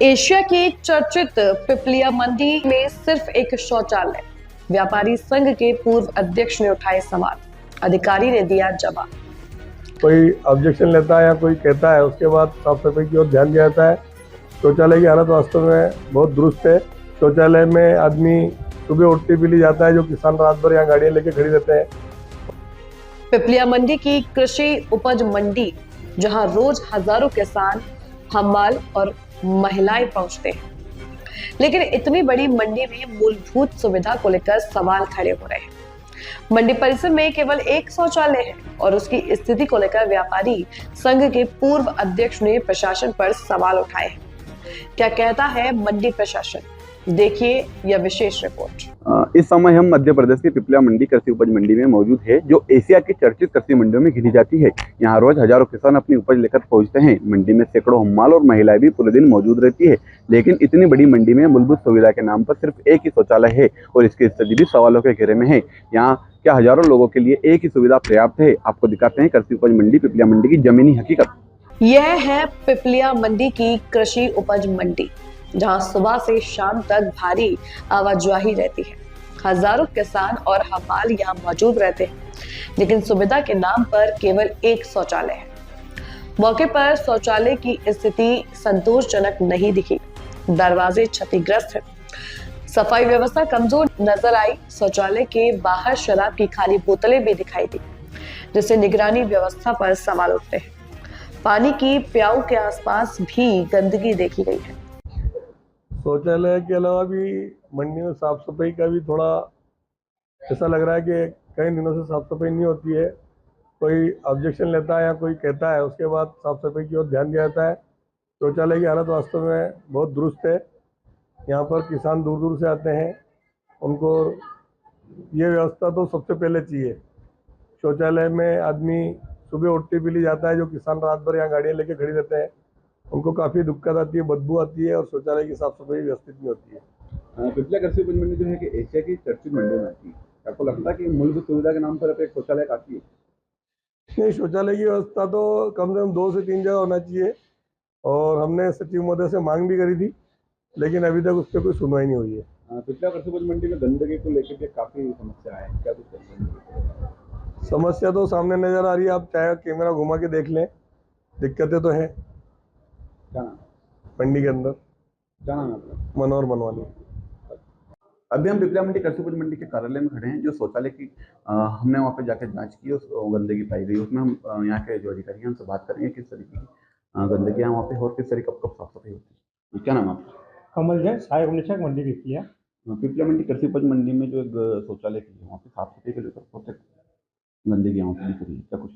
Asia की चर्चित पिपलिया मंडी में सिर्फ एक शौचालय। व्यापारी संघ के पूर्व अध्यक्ष ने उठाए सवाल, अधिकारी ने दिया जवाब। कोई ऑब्जेक्शन लेता है या कोई कहता है, उसके बाद साफ सफाई की ओर ध्यान दिया जाता है। शौचालय की हालत वास्तव में बहुत दुरुस्त है। शौचालय में आदमी सुबह उठते भी ली जाता है, जो किसान रात भर यहाँ गाड़ियाँ लेके खड़ी रहते हैं। पिपलिया मंडी की कृषि उपज मंडी, जहां रोज हजारों किसान, हमाल और महिलाएं पहुंचते हैं, लेकिन इतनी बड़ी मंडी में मूलभूत सुविधा को लेकर सवाल खड़े हो रहे हैं। मंडी परिसर में केवल एक शौचालय है और उसकी स्थिति को लेकर व्यापारी संघ के पूर्व अध्यक्ष ने प्रशासन पर सवाल उठाए हैं। क्या कहता है मंडी प्रशासन, देखिए यह विशेष रिपोर्ट। इस समय हम मध्य प्रदेश की पिपलिया मंडी कृषि उपज मंडी में मौजूद है, जो एशिया की चर्चित कृषि मंडियों में गिनी जाती है। यहाँ रोज हजारों किसान अपनी उपज लेकर पहुंचते हैं। मंडी में सैकड़ों हम्माल और महिलाएं भी पूरे दिन मौजूद रहती है, लेकिन इतनी बड़ी मंडी में मूलभूत सुविधा के नाम पर सिर्फ एक ही शौचालय है और इसकी स्थिति भी सवालों के घेरे में है। यहाँ क्या हजारों लोगों के लिए एक ही सुविधा पर्याप्त है? आपको दिखाते हैं कृषि उपज मंडी पिपलिया मंडी की जमीनी हकीकत। यह है पिपलिया मंडी की कृषि उपज मंडी, जहां सुबह से शाम तक भारी आवाजाही रहती है। हजारों किसान और हमाल यहां मौजूद रहते हैं, लेकिन सुविधा के नाम पर केवल एक शौचालय है। मौके पर शौचालय की स्थिति संतोषजनक नहीं दिखी। दरवाजे क्षतिग्रस्त हैं, सफाई व्यवस्था कमजोर नजर आई। शौचालय के बाहर शराब की खाली बोतलें भी दिखाई दी, जिससे निगरानी व्यवस्था पर सवाल उठते हैं। पानी की प्याऊ के आसपास भी गंदगी देखी गई है। शौचालय के अलावा भी मंडी में साफ सफाई का भी थोड़ा ऐसा लग रहा है कि कई दिनों से साफ सफाई नहीं होती है। कोई ऑब्जेक्शन लेता है या कोई कहता है, उसके बाद साफ सफाई की ओर ध्यान दिया जाता है। शौचालय की हालत वास्तव में बहुत दुरुस्त है। यहाँ पर किसान दूर दूर से आते हैं, उनको ये व्यवस्था तो सबसे पहले चाहिए। शौचालय में आदमी सुबह उठते भी ली जाता है, जो किसान रात भर यहाँ गाड़ियाँ लेके खड़ी रहते हैं, उनको काफ़ी दिक्कत आती है, बदबू आती है और शौचालय की साफ सफाई व्यवस्थित नहीं होती है। पिपलिया कृषि उपज मंडी जो है कि एशिया की चर्चित मंडियों में आती है। आपको लगता है कि मूलभूत सुविधा के नाम पर एक शौचालय काफी है? नहीं, शौचालय की व्यवस्था तो कम से कम 2 से 3 जगह होना चाहिए और हमने सचिव महोदय से मांग भी करी थी, लेकिन अभी तक उस पर कोई सुनवाई नहीं हुई है। पिपलिया कृषि उपज मंडी में गंदगी को लेकर के काफी समस्या है, क्या कुछ कहना है? समस्या तो सामने नजर आ रही है, आप चाहे कैमरा घुमा के देख लें, दिक्कतें तो हैं। क्या नाम? मंडी के अंदर क्या नाम है आपका? मनोहर बनवानी। अभी हम पिपलिया मंडी कृषि उपज मंडी के कार्यालय में खड़े हैं। जो शौचालय की हमने वहाँ पे जाकर जांच की, उस गंदगी पाई गई। उसमें हम यहाँ के जो अधिकारी हैं उनसे बात करेंगे किस तरीके की गंदगी है वहाँ पे और किस तरीके कब साफ सफाई होती है। क्या नाम है आपका? कमल जैन, सहायक निरीक्षक मंडी पिपलिया। पिपलिया मंडी कृषि उपज मंडी में जो एक शौचालय की है, वहाँ पे साफ सफाई के लेकर बहुत गंदगी यहाँ पे दिख रही है, क्या कुछ?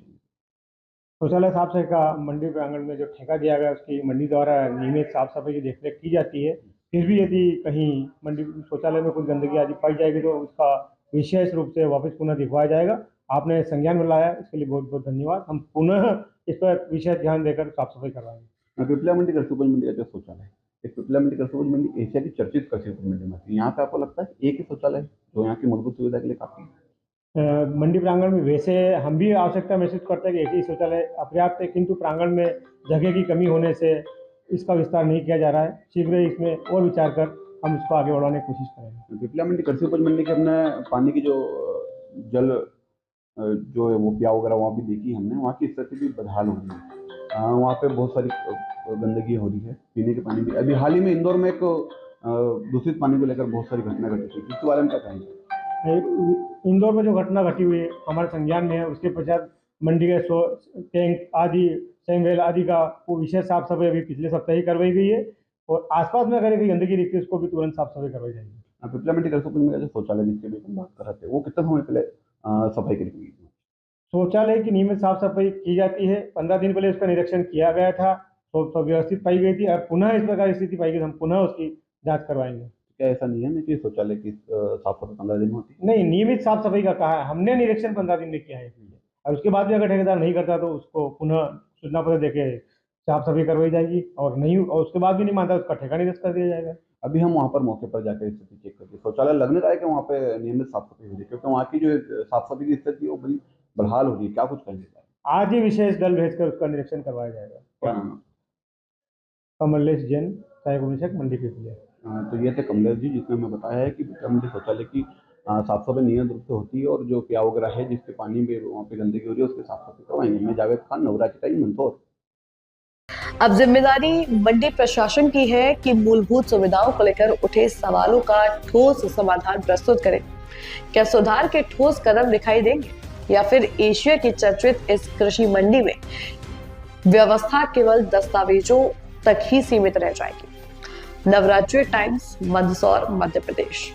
शौचालय साफ सफाई का मंडी प्रांगण में जो ठेका दिया गया, उसकी मंडी द्वारा नियमित साफ सफाई की देखरेख की जाती है। फिर भी यदि कहीं मंडी शौचालय में कुछ गंदगी आदि पाई जाएगी तो उसका विशेष रूप से वापस पुनः दिखवाया जाएगा। आपने संज्ञान में लाया, इसके लिए बहुत बहुत धन्यवाद। हम पुनः इस पर विशेष ध्यान देकर साफ सफाई करवाएंगे। पिपलिया मंडी कृषि उपज मंडी का जो शौचालय है, एक पिपलिया मंडी कृषि उपज मंडी एशिया की चर्चित कृषि उपज मंडी में आती है। यहाँ पे आपको लगता है एक ही शौचालय जो यहाँ की मूलभूत सुविधा के लिए काफी है? मंडी प्रांगण में वैसे हम भी आवश्यकता महसूस करते हैं कि एक ही शौचालय अपर्याप्त है, किंतु प्रांगण में जगह की कमी होने से इसका विस्तार नहीं किया जा रहा है। शीघ्र ही इसमें और विचार कर हम इसको आगे बढ़ाने की कोशिश करेंगे। पिपलिया मंडी कृषि उपज मंडी के हमने पानी की जो जल जो है वो प्याऊ वगैरह वहाँ भी देखी हमने, वहाँ की स्थिति भी बदहाल हो रही है। वहाँ पे बहुत सारी गंदगी हो रही है, पीने के पानी भी। अभी हाल ही में इंदौर में एक दूषित पानी को लेकर बहुत सारी घटना घटी थी, इसके बारे में क्या कहेंगे? इंदौर में जो घटना घटी हुई है हमारे संज्ञान में है। उसके पश्चात मंडी के टैंक आदि, सेमवेल आदि का वो विशेष साफ सफाई अभी पिछले सप्ताह ही करवाई गई है और आसपास में अगर कोई गंदगी दिखती है उसको भी तुरंत साफ सफाई करवाई जाएगी। पिपलिया मंडी कृषि उपज मंडी का जो शौचालय जिसके भी हम बात कर रहे थे, वो कितना समय पहले सफाई करी गई? शौचालय की नियमित साफ सफाई की जाती है। 15 दिन पहले उसका निरीक्षण किया गया था, तो व्यवस्थित पाई गई थी। और पुनः इस प्रकार स्थिति पाई गई, हम पुनः उसकी जाँच करवाएंगे। क्या ऐसा नियम है कि शौचालय की साफ सफाई 15 दिन में होती है? नहीं, नियमित साफ सफाई का कहा है हमने, निरीक्षण 15 दिन में किया है। और उसके बाद भी अगर ठेकेदार नहीं करता तो उसको पुनः सूचना पत्र देके साफ सफाई करवाई जाएगी, और नहीं और उसके बाद भी नहीं मानता उसका ठेका निरस्त कर दिया जाएगा। अभी हम वहाँ पर मौके पर जाकर स्थिति चेक करके शौचालय लगने लायक है वहाँ पे नियमित साफ सफाई हो रही है, क्योंकि वहाँ की जो साफ सफाई की स्थिति है वो बड़ी बदहाल हो रही है, क्या कुछ कहेंगे? आज ही विशेष दल भेजकर उसका निरीक्षण करवाया जाएगा। क्या नाम है? कमलेश जैन। सहायक उपनिरीक्षक मंडी पिपलिया। तो ये थे कमलेश जी, जिसमें हमें बताया है कि पिपलिया मंडी शौचालय की साफ सफाई नियमित रूप से होती है और जो प्याव वगैरह है जिसके पानी में वहाँ पे गंदगी हो रही है उसकी साफ सफाई करवाएंगे। मैं जावेद खान, नवराज चटाई, मंदसौर। अब जिम्मेदारी मंडी प्रशासन की है कि मूलभूत सुविधाओं को लेकर उठे सवालों का ठोस समाधान प्रस्तुत करें। क्या सुधार के ठोस कदम दिखाई देंगे या फिर एशिया की चर्चित इस कृषि मंडी में व्यवस्था केवल दस्तावेजों तक ही सीमित रह जाएगी। नवरात्रि टाइम्स, मंदसौर, मध्य प्रदेश।